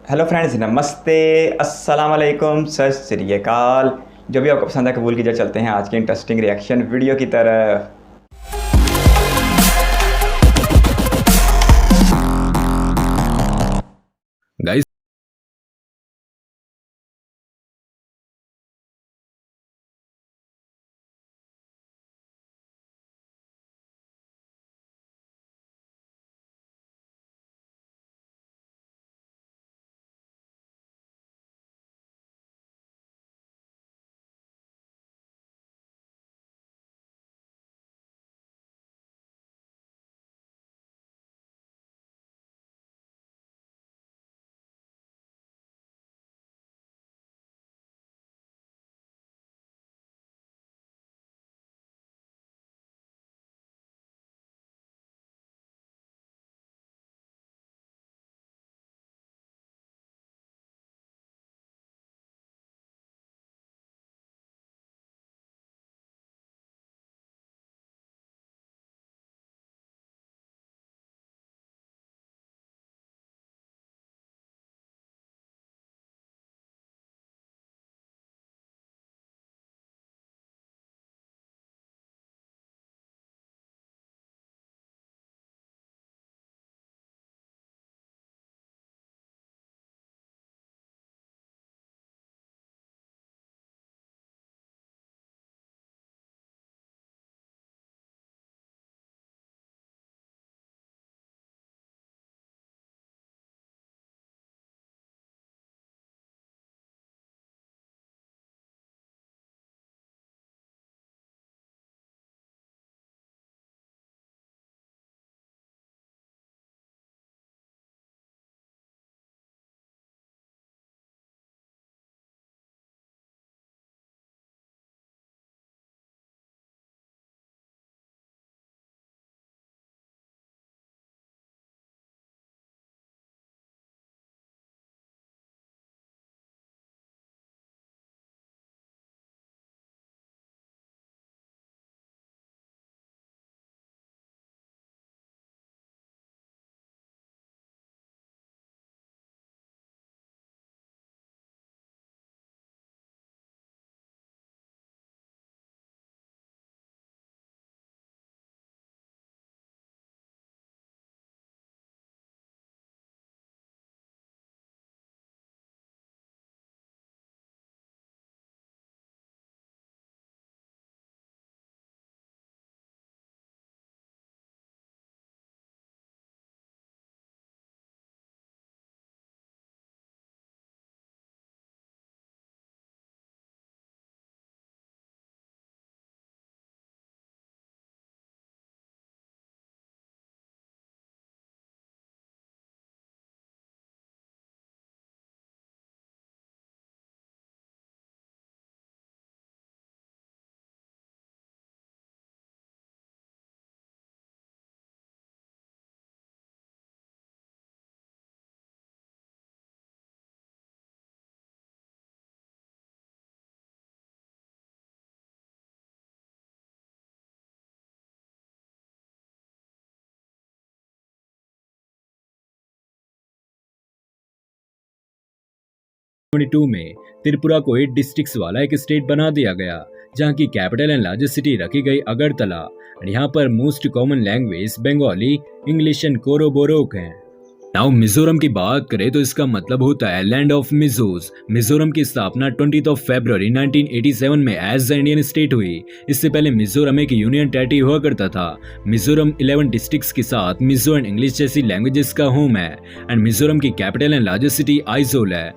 Hello friends, नमस्ते, अस्सलाम वालेकुम, सत श्री अकाल। जो भी आपको पसंद है कबूल कीजिए। चलते हैं आज के इंटरेस्टिंग रिएक्शन वीडियो की तरफ। गाइस, में त्रिपुरा को 8 डिस्ट्रिक्ट्स वाला एक स्टेट बना दिया गया, जहां की कैपिटल एंड लार्जेस्ट सिटी रखी गई अगरतला। और यहाँ पर most common language Bengali, English and Kokborok है। नाउ मिजोरम की बात करें तो इसका मतलब होता है लैंड ऑफ मिजोस। मिजोरम की स्थापना 20 फरवरी 1987 में एज द इंडियन स्टेट हुई। इससे पहले मिजोरम एक यूनियन टेरिटरी हुआ करता था। मिजोरम 11 डिस्ट्रिक्ट्स के साथ मिजो एंड इंग्लिश जैसी लैंग्वेजेस का होम है। एंड मिजोरम की capital and largest city Aizawl है।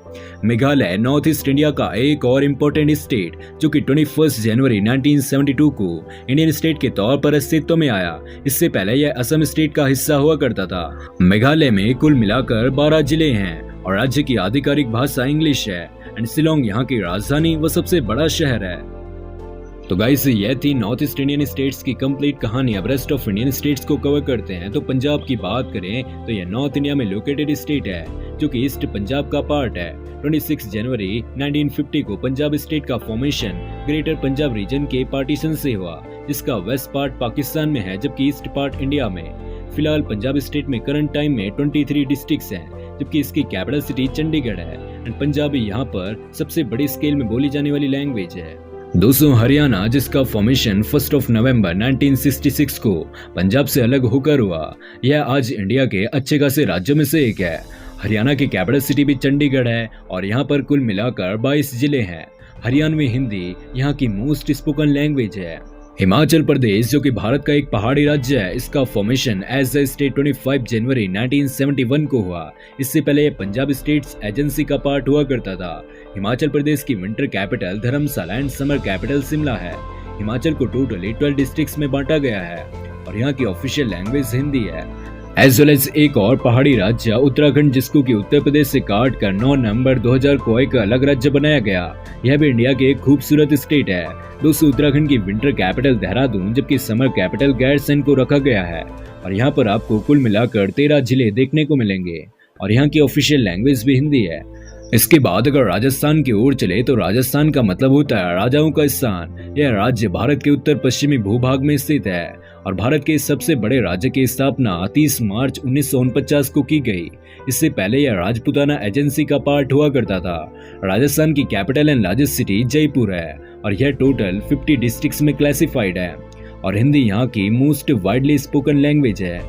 मेघालय नॉर्थ ईस्ट इंडिया का एक और इम्पोर्टेंट स्टेट, जो कि 21 जनवरी 1972 को इंडियन स्टेट के तौर पर अस्तित्व में आया। इससे पहले यह असम स्टेट का हिस्सा हुआ करता था। मेघालय में कुल मिलाकर 12 जिले हैं और राज्य की आधिकारिक भाषा इंग्लिश है। एंड शिलोंग यहाँ की राजधानी व सबसे बड़ा शहर है। तो गाइस, ये थी नॉर्थ ईस्ट इंडियन स्टेट्स की कंप्लीट कहानी। अब रेस्ट ऑफ इंडियन स्टेट्स को कवर करते हैं। तो पंजाब की बात करें तो यह नॉर्थ इंडिया में लोकेटेड स्टेट है, जो कि ईस्ट पंजाब का पार्ट है। 26 जनवरी 1950 को पंजाब स्टेट का फॉर्मेशन ग्रेटर पंजाब रीजन के पार्टीशन से हुआ, जिसका वेस्ट पार्ट पाकिस्तान में है जबकि ईस्ट पार्ट इंडिया में। फिलहाल पंजाब स्टेट में करंट टाइम में 23 डिस्ट्रिक्ट्स हैं, जबकि इसकी कैपिटल सिटी चंडीगढ़ है एंड पंजाबी यहाँ पर सबसे बड़ी स्केल में बोली जाने वाली लैंग्वेज है। दोस्तों, हरियाणा जिसका फॉर्मेशन 1 नवंबर 1966 को पंजाब से अलग होकर हुआ, यह आज इंडिया के अच्छे खासे राज्यों में से एक है। हरियाणा की कैपिटल सिटी भी चंडीगढ़ है और यहाँ पर कुल मिलाकर 22 जिले हैं। हरियाणवी हिंदी यहाँ की मोस्ट स्पोकन लैंग्वेज है। हिमाचल प्रदेश जो कि भारत का एक पहाड़ी राज्य है, इसका फॉर्मेशन एज अ स्टेट 25 जनवरी 1971 को हुआ। इससे पहले यह पंजाब स्टेट्स एजेंसी का पार्ट हुआ करता था। हिमाचल प्रदेश की winter capital Dharamshala and summer capital Shimla है। हिमाचल को टोटली 12 डिस्ट्रिक्ट्स में बांटा गया है और यहाँ की ऑफिशियल लैंग्वेज हिंदी है। एज वेल एज एक और पहाड़ी राज्य उत्तराखंड, जिसको कि उत्तर प्रदेश से काट कर 9 नवंबर 2000 को एक अलग राज्य बनाया गया। यह भी इंडिया के एक खूबसूरत स्टेट है। दोस्तों, उत्तराखंड की विंटर कैपिटल देहरादून जबकि समर कैपिटल गैरसैंण को रखा गया है और यहाँ पर आपको कुल मिलाकर 13 जिले देखने को मिलेंगे और यहाँ की ऑफिशियल लैंग्वेज भी हिंदी है। इसके बाद अगर राजस्थान की ओर चले तो राजस्थान का मतलब होता है राजाओं का स्थान। यह राज्य भारत के उत्तर पश्चिमी भूभाग में स्थित है और भारत के सबसे बड़े राज्य की स्थापना 30 मार्च 1949 को की गई। इससे पहले यह राजपूताना एजेंसी का पार्ट हुआ करता था। राजस्थान की capital and largest city Jaipur है और यह टोटल 50 डिस्ट्रिक्ट्स में क्लासिफाइड है और हिंदी यहाँ की मोस्ट वाइडली स्पोकन लैंग्वेज है।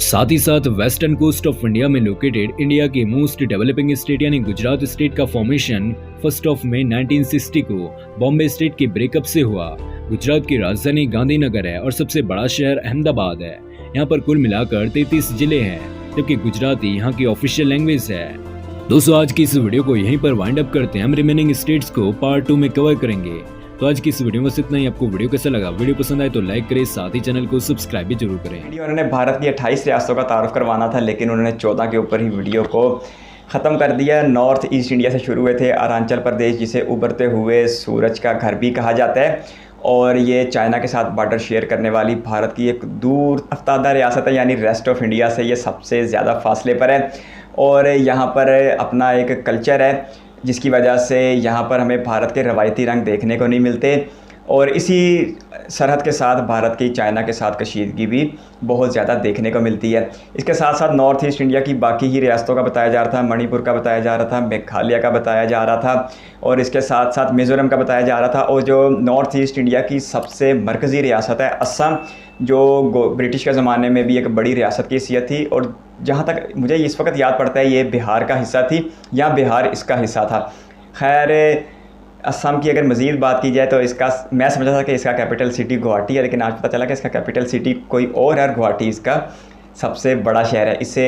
साथ ही साथ वेस्टर्न कोस्ट ऑफ इंडिया में लोकेटेड इंडिया की मोस्ट डेवलपिंग स्टेट यानी गुजरात स्टेट का फॉर्मेशन 1 मई 1960 को बॉम्बे स्टेट के ब्रेकअप से हुआ। गुजरात की राजधानी गांधीनगर है और सबसे बड़ा शहर अहमदाबाद है। यहाँ पर कुल मिलाकर 33 जिले हैं जबकि गुजराती यहाँ की ऑफिशियल लैंग्वेज है। दोस्तों, आज की इस वीडियो को यहीं पर वाइंड अप करते हैं। हम रिमेनिंग स्टेट्स को पार्ट 2 में कवर करेंगे। तो आज की इस वीडियो में इतना ही। आपको वीडियो कैसा लगा? वीडियो पसंद आए तो लाइक करें, साथ ही चैनल को सब्सक्राइब भी जरूर करें। उन्होंने भारत की 28 रियासतों का तारुफ करवाना था, लेकिन उन्होंने 14 के ऊपर ही वीडियो को ख़त्म कर दिया। नॉर्थ ईस्ट इंडिया से शुरू हुए थे। अरुणाचल प्रदेश, जिसे उभरते हुए सूरज का घर भी कहा जाता है, और ये चाइना के साथ बॉर्डर शेयर करने वाली भारत की एक दूर अफ्तादा रियासत है, यानी रेस्ट ऑफ इंडिया से ये सबसे ज़्यादा फासले पर है। और यहाँ पर अपना एक कल्चर है जिसकी वजह से यहाँ पर हमें भारत के रवायती रंग देखने को नहीं मिलते। और इसी सरहद के साथ भारत की चाइना के साथ कशीदगी भी बहुत ज़्यादा देखने को मिलती है। इसके साथ साथ नॉर्थ ईस्ट इंडिया की बाकी ही रियासतों का बताया जा रहा था, मणिपुर का बताया जा रहा था, मेघालय का बताया जा रहा था और इसके साथ साथ मिज़ोरम का बताया जा रहा था। और जो नॉर्थ ईस्ट इंडिया की सबसे मरकज़ी रियासत है असम, जो ब्रिटिश के ज़माने में भी एक बड़ी रियासत की हैसियत थी और जहाँ तक मुझे इस वक्त याद पड़ता है ये बिहार का हिस्सा थी या बिहार इसका हिस्सा था। खैर, असम की अगर मज़ीद बात की जाए तो इसका मैं समझा था कि इसका कैपिटल सिटी गुवाहाटी है, लेकिन आज पता चला कि इसका कैपिटल सिटी कोई और है। गुवाहाटी इसका सबसे बड़ा शहर है। इसे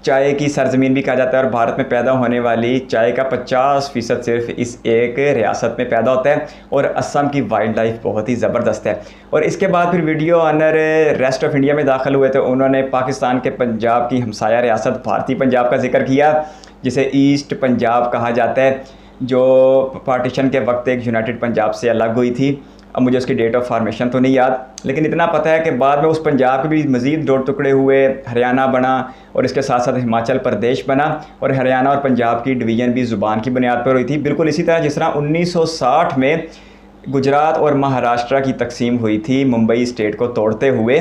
चाय की सरजमीन भी कहा जाता है और भारत में पैदा होने वाली चाय का 50% सिर्फ इस एक रियासत में पैदा होता है। और असम की वाइल्ड लाइफ बहुत ही ज़बरदस्त है। और इसके बाद फिर वीडियो ऑनर रेस्ट ऑफ इंडिया में दाखिल हुए थे। उन्होंने पाकिस्तान के पंजाब की हमसाया रियासत भारतीय पंजाब का जिक्र किया, जिसे ईस्ट पंजाब कहा जाता है, जो पार्टीशन के वक्त एक यूनाइटेड पंजाब से अलग हुई थी। अब मुझे उसकी डेट ऑफ फॉर्मेशन तो नहीं याद, लेकिन इतना पता है कि बाद में उस पंजाब के भी मज़ीद 2 टुकड़े हुए, हरियाणा बना और इसके साथ साथ हिमाचल प्रदेश बना। और हरियाणा और पंजाब की डिवीज़न भी ज़ुबान की बुनियाद पर हुई थी, बिल्कुल इसी तरह जिस तरह 1960 में गुजरात और महाराष्ट्र की तकसीम हुई थी मुंबई स्टेट को तोड़ते हुए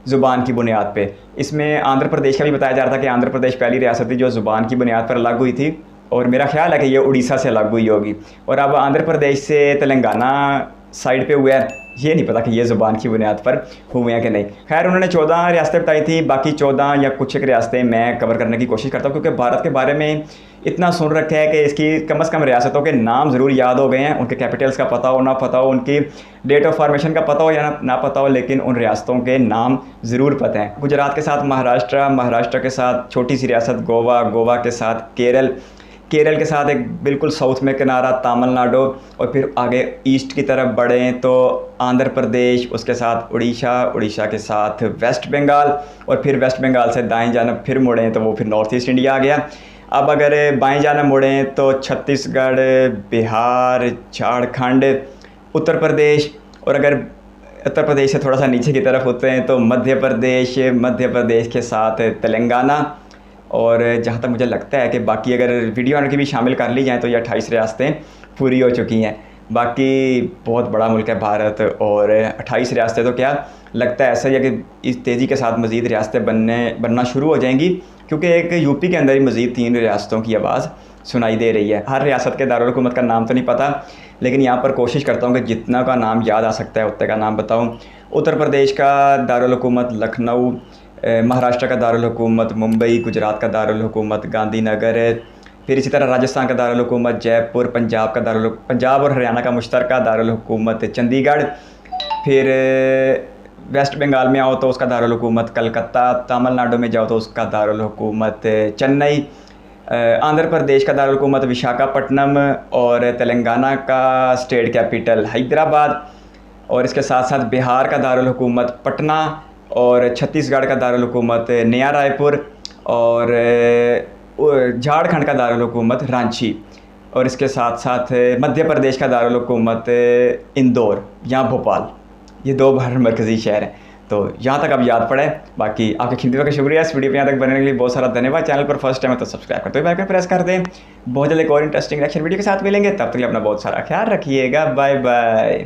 ज़ुबान की बुनियाद पे। इसमें आंध्र प्रदेश का भी बताया जा रहा था कि आंध्र प्रदेश पहली रियासत थी जो ज़ुबान की बुनियाद पर अलग हुई थी और मेरा ख्याल है कि ये उड़ीसा से अलग हुई होगी। और अब आंध्र प्रदेश से तेलंगाना साइड पे हुआ है, ये नहीं पता कि ये ज़ुबान की बुनियाद पर हुए हैं कि नहीं। खैर, उन्होंने 14 रियासतें बताई थी, बाकी 14 या कुछ एक रियासतें मैं कवर करने की कोशिश करता हूँ, क्योंकि भारत के बारे में इतना सुन रखा है कि इसकी कम से कम रियासतों के नाम ज़रूर याद हो गए हैं। उनके कैपिटल्स का पता हो ना पता हो, उनकी डेट ऑफ फॉर्मेशन का पता हो या ना पता हो, लेकिन उन रियासतों के नाम ज़रूर पता हैं। गुजरात के साथ महाराष्ट्र, महाराष्ट्र के साथ छोटी सी रियासत गोवा, गोवा के साथ केरल, केरल के साथ एक बिल्कुल साउथ में किनारा तमिलनाडु, और फिर आगे ईस्ट की तरफ बढ़ें तो आंध्र प्रदेश, उसके साथ उड़ीसा, उड़ीसा के साथ वेस्ट बंगाल, और फिर वेस्ट बंगाल से दाएं जानब फिर मुड़ें तो वो फिर नॉर्थ ईस्ट इंडिया आ गया। अब अगर बाएं जानब मुड़ें तो छत्तीसगढ़, बिहार, झारखंड, उत्तर प्रदेश, और अगर उत्तर प्रदेश से थोड़ा सा नीचे की तरफ होते हैं तो मध्य प्रदेश के साथ तेलंगाना। और जहाँ तक मुझे लगता है कि बाकी अगर वीडियो ऑनर की भी शामिल कर ली जाए तो ये 28 रियासतें पूरी हो चुकी हैं। बाकी बहुत बड़ा मुल्क है भारत, और 28 रियासतें तो क्या लगता है ऐसा ही है कि इस तेज़ी के साथ मज़ीद रियासतें बनना शुरू हो जाएंगी क्योंकि एक यूपी के अंदर ही मज़ीद 3 रियासतों की आवाज़ सुनाई दे रही है। हर रियासत के दारुल हुकूमत का नाम तो नहीं पता, लेकिन यहाँ पर कोशिश करता हूँ कि जितना का नाम याद आ सकता है उतने का नाम बताऊँ। उत्तर प्रदेश का दारुल हुकूमत लखनऊ, महाराष्ट्र का दारुल हुकूमत मुंबई, गुजरात का दारुल हुकूमत गांधीनगर, फिर इसी तरह राजस्थान का दारुल हुकूमत जयपुर, पंजाब और हरियाणा का मुश्तरका दारुल हुकूमत चंडीगढ़, फिर वेस्ट बंगाल में आओ तो उसका दारुल हुकूमत कलकत्ता, तमिलनाडु में जाओ तो उसका दारुल हुकूमत चेन्नई, आंध्र प्रदेश का दारुल हुकूमत विशाखापट्टनम और तेलंगाना का स्टेट कैपिटल हैदराबाद, और इसके साथ साथ बिहार का दारुल हुकूमत पटना, और छत्तीसगढ़ का दारुल हुकूमत नया रायपुर, और झारखंड का दारुल हुकूमत रांची, और इसके साथ साथ मध्य प्रदेश का दारुल हुकूमत इंदौर या भोपाल। ये 2 मरकज़ी शहर हैं। तो यहाँ तक अब याद पड़े। बाकी आपके कीमती वक्त का शुक्रिया। इस वीडियो पे यहाँ तक बनने के लिए बहुत सारा धन्यवाद। चैनल पर फर्स्ट टाइम है तो सब्सक्राइब करते हुए बेल आइकन प्रेस कर दें। बहुत जल्द एक और इंटरेस्टिंग रिएक्शन वीडियो के साथ मिलेंगे, तब तक के लिए अपना बहुत सारा ख्याल रखिएगा। Bye bye.